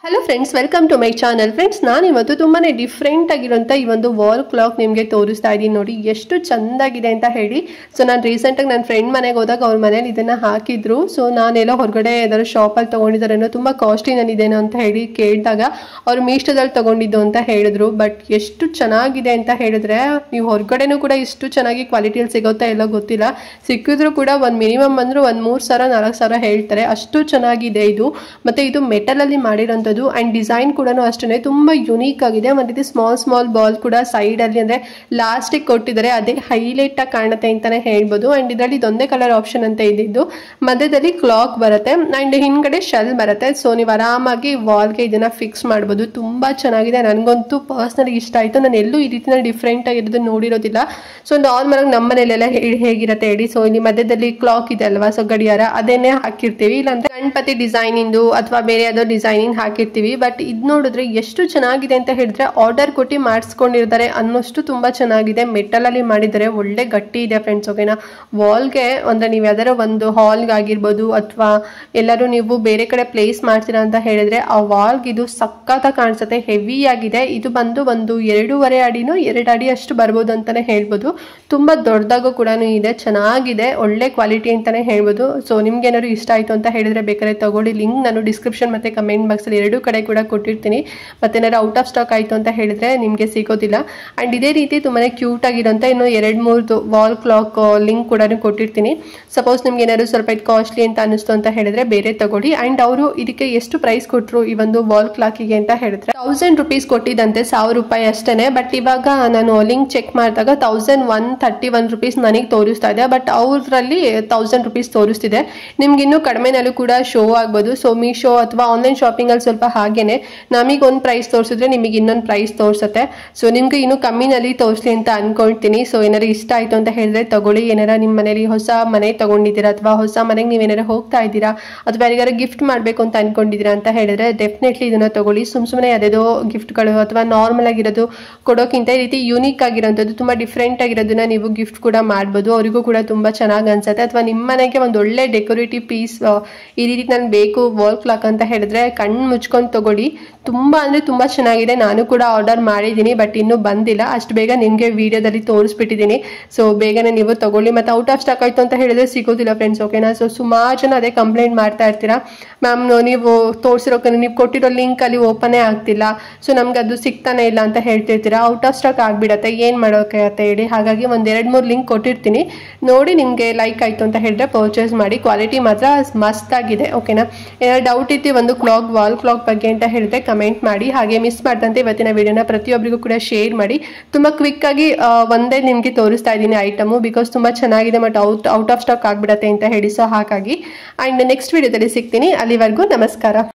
Hello friends, welcome to my channel. Friends, ನಾನು ಇವತ್ತು ತುಂಬಾ ಡಿಫ್ರೆಂಟ್ ಆಗಿರೋಂಥ ಈ ಒಂದು ವಾಲ್ ಕ್ಲಾಕ್ ನಿಮಗೆ ತೋರಿಸ್ತಾ ಇದ್ದೀನಿ. ನೋಡಿ ಎಷ್ಟು ಚೆಂದಾಗಿದೆ ಅಂತ ಹೇಳಿ. ಸೊ ನಾನು ರೀಸೆಂಟಾಗಿ ನನ್ನ ಫ್ರೆಂಡ್ ಮನೆಗೆ ಹೋದಾಗ ಅವ್ರ ಮನೇಲಿ ಇದನ್ನು ಹಾಕಿದ್ರು. ಸೊ ನಾನೆಲ್ಲ ಹೊರಗಡೆ ಯಾವ್ದಾದ್ರು ಶಾಪಲ್ಲಿ ತೊಗೊಂಡಿದ್ದಾರೇನೋ, ತುಂಬ ಕಾಸ್ಟ್ಲಿನಲ್ಲಿದೇನೋ ಅಂತ ಹೇಳಿ ಕೇಳಿದಾಗ ಅವ್ರು ಮೀಶೋದಲ್ಲಿ ತೊಗೊಂಡಿದ್ದು ಅಂತ ಹೇಳಿದ್ರು. ಬಟ್ ಎಷ್ಟು ಚೆನ್ನಾಗಿದೆ ಅಂತ ಹೇಳಿದ್ರೆ, ನೀವು ಹೊರಗಡೆನೂ ಕೂಡ ಇಷ್ಟು ಚೆನ್ನಾಗಿ ಕ್ವಾಲಿಟಿಯಲ್ಲಿ ಸಿಗುತ್ತಾ ಎಲ್ಲ ಗೊತ್ತಿಲ್ಲ. ಸಿಕ್ಕಿದ್ರು ಕೂಡ ಒಂದು ಮಿನಿಮಮ್ ಅಂದರೂ ಒಂದು 3,000-4,000 ಹೇಳ್ತಾರೆ. ಅಷ್ಟು ಚೆನ್ನಾಗಿದೆ ಇದು. ಮತ್ತು ಇದು ಮೆಟಲಲ್ಲಿ ಮಾಡಿರೋಂಥದ್ದು. ಅಂಡ್ ಡಿಸೈನ್ ಕೂಡ ಅಷ್ಟೇ ತುಂಬಾ ಯುನೀಕ್ ಆಗಿದೆ. ಮತ್ತೆ ಸ್ಮಾಲ್ ಬಾಲ್ ಕೂಡ ಸೈಡ್ ಅಲ್ಲಿ ಅಂದ್ರೆ ಲಾಸ್ಟಿಗೆ ಕೊಟ್ಟಿದ್ದಾರೆ, ಅದೇ ಹೈಲೈಟ್ ಆಗಿ ಕಾಣುತ್ತೆ ಅಂತಾನೆ ಹೇಳ್ಬೋದು. ಅಂಡ್ ಇದರಲ್ಲಿ ಇದೊಂದೇ ಕಲರ್ ಆಪ್ಷನ್ ಅಂತ ಇದ್ದಿದ್ದು. ಮಧ್ಯದಲ್ಲಿ ಕ್ಲಾಕ್ ಬರುತ್ತೆ ಅಂಡ್ ಹಿಂದ್ಗಡೆ ಶೆಲ್ ಬರುತ್ತೆ. ಸೊ ನೀವು ಆರಾಮಾಗಿ ವಾಲ್ಗೆ ಇದನ್ನ ಫಿಕ್ಸ್ ಮಾಡ್ಬೋದು. ತುಂಬಾ ಚೆನ್ನಾಗಿದೆ. ನನಗಂತೂ ಪರ್ಸನಲಿ ಇಷ್ಟ ಆಯ್ತು. ನಾನು ಎಲ್ಲೂ ಈ ರೀತಿ ಡಿಫ್ರೆಂಟ್ ಆಗಿರೋದು ನೋಡಿರೋದಿಲ್ಲ. ಸೊ ನಾರ್ಮಲ್ ಆಗಿ ನಮ್ಮ ಮನೇಲೆಲ್ಲ ಹೇಗಿರುತ್ತೆ ಹೇಳಿ. ಸೊ ಇಲ್ಲಿ ಮಧ್ಯದಲ್ಲಿ ಕ್ಲಾಕ್ ಇದೆ ಅಲ್ವಾ, ಸೊ ಗಡಿಯಾರ ಅದನ್ನೇ ಹಾಕಿರ್ತೀವಿ. ಇಲ್ಲಾಂದ್ರೆ ಗಣಪತಿ ಡಿಸೈನ್ ಇಂದು ಅಥವಾ ಬೇರೆ ಯಾವ್ದೋ ಡಿಸೈನಿಂಗ್ ಹಾಕಿರ್ತೀವಿ. ಬಟ್ ಇದು ನೋಡಿದ್ರೆ ಎಷ್ಟು ಚೆನ್ನಾಗಿದೆ ಅಂತ ಹೇಳಿದ್ರೆ, ಆರ್ಡರ್ ಕೊಟ್ಟು ಮಾಡಿಸ್ಕೊಂಡಿರ್ತಾರೆ ಅನ್ನೋಷ್ಟು ತುಂಬಾ ಚೆನ್ನಾಗಿದೆ. ಮೆಟಲ್ ಅಲ್ಲಿ ಮಾಡಿದ್ದಾರೆ, ಒಳ್ಳೆ ಗಟ್ಟಿ ಇದೆ ಫ್ರೆಂಡ್ಸ್. ಓಕೆನಾ, ವಾಲ್ಗೆ ಅಂದ್ರೆ ನೀವು ಯಾವ್ದಾರ ಒಂದು ಹಾಲ್ಗೆ ಆಗಿರ್ಬೋದು ಅಥವಾ ಎಲ್ಲರೂ ನೀವು ಬೇರೆ ಕಡೆ ಪ್ಲೇಸ್ ಮಾಡ್ತೀರಾ ಅಂತ ಹೇಳಿದ್ರೆ ಆ ವಾಲ್ಗೆ ಇದು ಸಕ್ಕತ್ತಾಗಿ ಕಾಣಿಸುತ್ತೆ. ಹೆವಿ ಆಗಿದೆ. ಇದು ಬಂದು ಒಂದು 2.5 ಅಡಿನೋ 2 ಅಡಿ ಅಷ್ಟು ಬರ್ಬೋದು ಅಂತಾನೆ ಹೇಳ್ಬೋದು. ತುಂಬಾ ದೊಡ್ಡದಾಗೂ ಕೂಡ ಇದೆ, ಚೆನ್ನಾಗಿದೆ, ಒಳ್ಳೆ ಕ್ವಾಲಿಟಿ ಅಂತಾನೆ ಹೇಳ್ಬೋದು. ಸೊ ನಿಮ್ಗೆ ಏನಾದ್ರು ಇಷ್ಟ ಆಯ್ತು ಅಂತ ಹೇಳಿದ್ರೆ ಬೇಕಾದ್ರೆ ತಗೊಳ್ಳಿ. ಲಿಂಕ್ ನಾನು ಡಿಸ್ಕ್ರಿಪ್ಷನ್ ಮತ್ತೆ ಕಮೆಂಟ್ ಬಾಕ್ಸ್ ಅಲ್ಲಿ ಎರಡು ಕಡೆ ಕೂಡ ಕೊಟ್ಟಿರ್ತೀನಿ. ಮತ್ತೆ ಏನಾದ್ರು ಔಟ್ ಆಫ್ ಸ್ಟಾಕ್ ಆಯ್ತು ಅಂತ ಹೇಳಿದ್ರೆ ನಿಮ್ಗೆ ಸಿಗೋದಿಲ್ಲ. ಅಂಡ್ ಇದೇ ರೀತಿ ತುಂಬಾನೇ ಕ್ಯೂಟ್ ಆಗಿರೋಂಥ ಇನ್ನು 2-3 ವಾಲ್ ಕ್ಲಾಕ್ ಲಿಂಕ್ ಕೂಡ ಕೊಟ್ಟಿರ್ತೀನಿ. ಸಪೋಸ್ ನಿಮ್ಗೆ ಏನಾದ್ರು ಸ್ವಲ್ಪ ಇದು ಕಾಸ್ಟ್ಲಿ ಅಂತ ಅನಿಸ್ತು ಅಂತ ಹೇಳಿದ್ರೆ ಬೇರೆ ತಗೊಳ್ಳಿ. ಅಂಡ್ ಅವರು ಇದಕ್ಕೆ ಎಷ್ಟು ಪ್ರೈಸ್ ಕೊಟ್ಟರು ಈ ಒಂದು ವಾಲ್ ಕ್ಲಾಕಿಗೆ ಅಂತ ಹೇಳಿದ್ರೆ 1000 ರೂಪೀಸ್ ಕೊಟ್ಟಿದ್ದಂತೆ, 1000 ರೂಪಾಯಿ ಅಷ್ಟೇನೆ. ಬಟ್ ಇವಾಗ ನಾನು ಲಿಂಕ್ ಚೆಕ್ ಮಾಡಿದಾಗ 1131 ರೂಪೀಸ್ ನನಗೆ ತೋರಿಸ್ತಾ ಇದೆ. ಬಟ್ ಅವರಲ್ಲಿ 1000 ರೂಪೀಸ್ ತೋರಿಸ್ತಿದೆ. ನಿಮ್ಗೆ ಇನ್ನೂ ಕಡಿಮೆನಲ್ಲೂ ಕೂಡ ಶೋ ಆಗ್ಬೋದು. ಸೊ ಮೀಶೋ ಅಥವಾ ಆನ್ಲೈನ್ ಶಾಪಿಂಗ್ ಅಲ್ಲಿ ಸ್ವಲ್ಪ ಹಾಗೇನೆ ನಮಗೆ ಒಂದು ಪ್ರೈಸ್ ತೋರಿಸಿದ್ರೆ ನಿಮಗೆ ಇನ್ನೊಂದು ಪ್ರೈಸ್ ತೋರಿಸುತ್ತೆ. ಸೊ ನಿಮ್ಗೆ ಇನ್ನೂ ಕಮ್ಮಿನಲ್ಲಿ ತೋರಿಸ್ಲಿ ಅಂತ ಅನ್ಕೊಳ್ತೀನಿ. ಸೊ ಏನಾರು ಇಷ್ಟ ಆಯ್ತು ಅಂತ ಹೇಳಿದ್ರೆ ತಗೊಳ್ಳಿ. ಏನಾರ ನಿಮ್ಮ ಮನೇಲಿ ಹೊಸ ಮನೆ ತಗೊಂಡಿದ್ದೀರಾ ಅಥವಾ ಹೊಸ ಮನೆಗೆ ನೀವೇನಾರ ಹೋಗ್ತಾ ಇದ್ದೀರಾ ಅಥವಾ ಯಾರಿಗಾರ ಗಿಫ್ಟ್ ಮಾಡಬೇಕು ಅಂತ ಅನ್ಕೊಂಡಿದ್ದೀರಾ ಅಂತ ಹೇಳಿದ್ರೆ ಡೆಫಿನೆಟ್ಲಿ ಇದನ್ನ ತಗೊಳ್ಳಿ. ಸುಮ್ಮನೆ ಅದೇದೋ ಗಿಫ್ಟ್ಗಳು ಅಥವಾ ನಾರ್ಮಲ್ ಆಗಿರೋದು ಕೊಡೋಕ್ಕಿಂತ ಈ ರೀತಿ ಯೂನಿಕ್ ಆಗಿರೋಂಥದ್ದು ತುಂಬಾ ಡಿಫ್ರೆಂಟ್ ಆಗಿರೋದನ್ನ ನೀವು ಗಿಫ್ಟ್ ಕೂಡ ಮಾಡ್ಬೋದು. ಅವರಿಗೂ ಕೂಡ ತುಂಬಾ ಚೆನ್ನಾಗಿ ಅನ್ಸುತ್ತೆ. ಅಥವಾ ನಿಮ್ಮ ಮನೆಗೆ ಒಂದು ಒಳ್ಳೆ ಡೆಕೋರೇಟಿವ್ ಪೀಸ್ ಈ ರೀತಿ ನನ್ಗೆ ಬೇಕು ವಾಲ್ ಕ್ಲಾಕ್ ಅಂತ ಹೇಳಿದ್ರೆ ಕಣ್ಣು ಮುಚ್ಕೊಂಡು ತಗೊಳ್ಳಿ. ತುಂಬಾ ಅಂದ್ರೆ ತುಂಬಾ ಚೆನ್ನಾಗಿದೆ. ನಾನು ಕೂಡ ಆರ್ಡರ್ ಮಾಡಿದ್ದೀನಿ, ಬಟ್ ಇನ್ನೂ ಬಂದಿಲ್ಲ. ಅಷ್ಟು ಬೇಗ ನಿಮಗೆ ವಿಡಿಯೋದಲ್ಲಿ ತೋರಿಸ್ಬಿಟ್ಟಿದ್ದೀನಿ. ಸೊ ಬೇಗನೆ ನೀವು ತಗೊಳ್ಳಿ. ಮತ್ತೆ ಔಟ್ ಆಫ್ ಸ್ಟಾಕ್ ಆಯ್ತು ಅಂತ ಹೇಳಿದ್ರೆ ಸಿಗೋದಿಲ್ಲ ಫ್ರೆಂಡ್ಸ್. ಓಕೆನಾ, ಸೊ ಸುಮಾರು ಜನ ಅದೇ ಕಂಪ್ಲೇಂಟ್ ಮಾಡ್ತಾ ಇರ್ತೀರಾ, ಮ್ಯಾಮ್ ನೀವು ತೋರಿಸಿರೋ ನೀವು ಕೊಟ್ಟಿರೋ ಲಿಂಕ್ ಅಲ್ಲಿ ಓಪನೇ ಆಗ್ತಿಲ್ಲ, ಸೊ ನಮ್ಗೆ ಅದು ಸಿಗ್ತಾನೆ ಇಲ್ಲ ಅಂತ ಹೇಳ್ತಿರ್ತೀರಾ. ಔಟ್ ಆಫ್ ಸ್ಟಾಕ್ ಆಗ್ಬಿಡತ್ತೆ, ಏನ್ ಮಾಡೋಕೆ ಅಂತ ಹೇಳಿ. ಹಾಗಾಗಿ ಒಂದ್ 2-3 ಲಿಂಕ್ ಕೊಟ್ಟಿರ್ತೀನಿ, ನೋಡಿ ನಿಮ್ಗೆ ಲೈಕ್ ಆಯ್ತು ಅಂತ ಹೇಳಿದ್ರೆ ಪರ್ಚೇಸ್ ಮಾಡಿ. ಕ್ವಾಲಿಟಿ ಮಾತ್ರ ಮಸ್ತ್ ಆಗಿದೆ. ಓಕೆನಾ, ಏನಾದ್ರು ಡೌಟ್ ಇತ್ತು ಒಂದು ವಾಲ್ ಕ್ಲಾಕ್ ಬಗ್ಗೆ ಅಂತ ಹೇಳಿದ್ರೆ ಕಮೆಂಟ್ ಮಾಡಿ. ಹಾಗೆ ಮಿಸ್ ಮಾಡ್ದಂತೆ ಇವತ್ತಿನ ವಿಡಿಯೋನ ಪ್ರತಿಯೊಬ್ಬರಿಗೂ ಕೂಡ ಶೇರ್ ಮಾಡಿ. ತುಂಬಾ ಕ್ವಿಕ್ ಆಗಿ ಒಂದೇ ನಿಮ್ಗೆ ತೋರಿಸ್ತಾ ಇದ್ದೀನಿ ಐಟಮು, ಬಿಕಾಸ್ ತುಂಬಾ ಚೆನ್ನಾಗಿದೆ ಬಟ್ ಔಟ್ ಆಫ್ ಸ್ಟಾಕ್ ಆಗ್ಬಿಡತ್ತೆ ಅಂತ ಹೇಳಿ. ಸೊ ಹಾಗಾಗಿ ಅಂಡ್ ನೆಕ್ಸ್ಟ್ ವಿಡಿಯೋದಲ್ಲಿ ಸಿಗ್ತೀನಿ. ಅಲ್ಲಿವರೆಗೂ ನಮಸ್ಕಾರ.